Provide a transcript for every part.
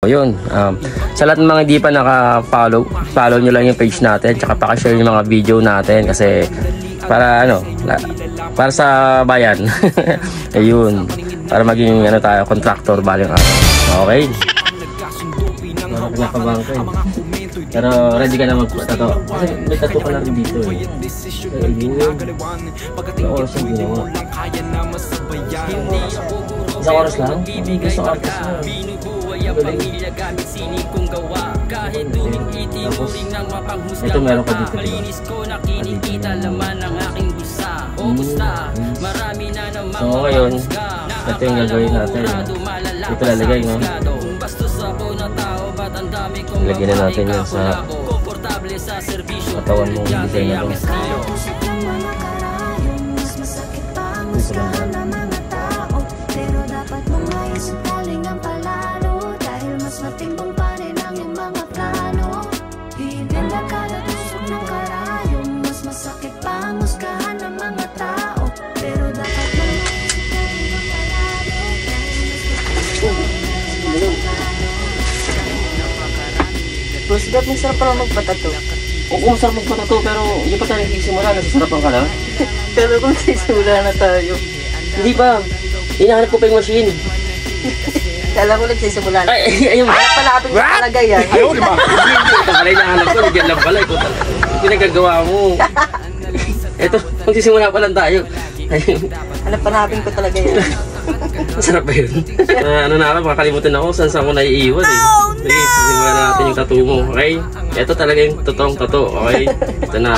Yun, sa lahat ng mga hindi pa naka-follow, follow nyo lang yung page natin, tsaka pakishare yung mga video natin kasi para ano, para sa bayan. Ayun, para maging ano tayo, contractor baling araw. Okay. Pinakabang ko eh. Pero ready ka na mag-tato. Kasi may tato ka na rin dito eh. Ayun. Yung oras yung ginawa. Isang oras lang? Isang oras lang. Tapos, ito meron ka dito. So ngayon, ito yung gagawin natin. Ito lalagay, no? Ilagay na natin yan sa katawan mong design na ito. Boss, ba't masarap pala magpatato? Oo, masarap magpatato pero hindi pa tayo nagsisimula, nasasarapan ka na. Pero kung nagsisimula na tayo. Hindi pa, hinahanap ko pa yung machine. Kala ko nagsisimula na. Ay, ayun. Kaya pala ating nakalagay yan. Ayaw, di ba? Ito pala hinahanap ko, nagyan lang pala. Ito pinagagawa mo. Ito, magsisimula pa lang tayo. Hanap-hanapin ko talaga yan. Masarap ba yun? Ano na ako, makakalimutan ako saan ko naiiwan eh. Sige, simulan na natin yung tattoo mo, okay? Ito talaga yung totoong tattoo, okay? Ito na.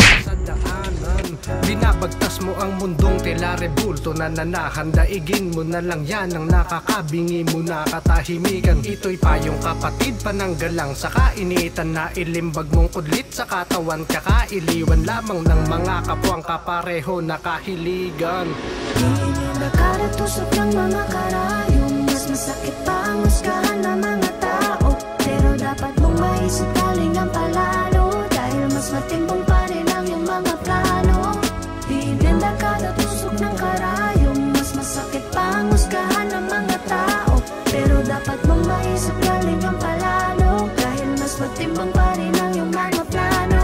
Binabagtas mo ang mundong tila rebulto na nanahandaigin mo na lang yan ang nakakabingi mo na katahimikan. Ito'y payong kapatid pananggalang saka initan na ilimbag mong kudlit sa katawan kakailiwan lamang ng mga kapwang kapareho na kahiligan. Nakaratusok ng mga karayong mas masakit pa ang husgahan ng mga tao. Pero dapat mong maisip galing ang palalo dahil mas matimbang pa rin ang iyong mga plano. Bigyan kada tusok ng karayong mas masakit pa ang husgahan ng mga tao. Pero dapat mong maisip galing ang palalo dahil mas matimbang pa rin ang iyong mga plano.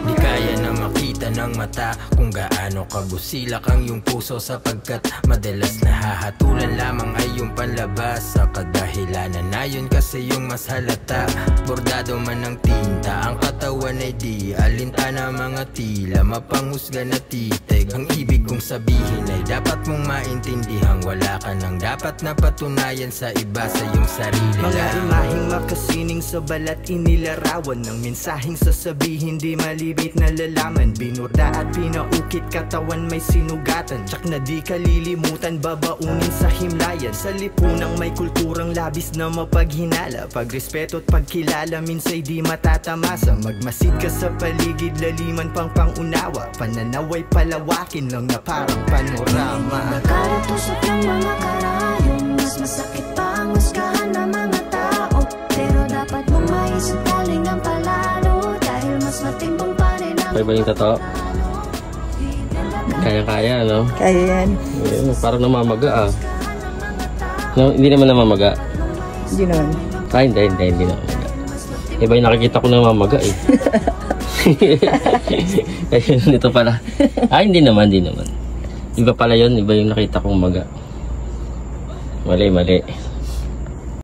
Di kaya na makita ng mata kung gaano kabusilak ang iyong puso sapagkat madalas nahahatulan lamang ay yung panlabas sa kadahilanan na yun kasi yung mas halata. Bordado man ng tinta ang katawan ay di alintana mga tila mapanghusga na titig. Ang ibig kong sabihin ay dapat mong maintindihan wala ka nang dapat na patunayan sa iba sa iyong sarili lang. Mga imaheng makasining sa balat inilarawan ng mensaheng sasabihin di malibit na lalaman. Binurda at pinaukit katawan may sinugatan tsak na di kalilimutan babaunin sa himlayan. Sa lipunang may kulturang labis na mapaghinala pagrespeto at pagkilala minsay di matatamasa. Magmasid ka sa paligid laliman pang pangunawa pananaway palawakin lang na parang panorama. Nakaratusok ng mga karayong mas masakit pa ang husgahan ng mga tao. Pero dapat mong maisip galing ang palalo dahil mas matimbang pa rin ang Kaya ba yung tato? Kaya-kaya, no? Kaya yan. Ayun, parang namamaga, ah. No, hindi naman namamaga. Hindi naman. Hindi namamaga. Iba yung nakikita ko namamaga, eh. Ayun, ito pala. Hindi naman. Iba pala yun, iba yung nakita kong maga. Mali.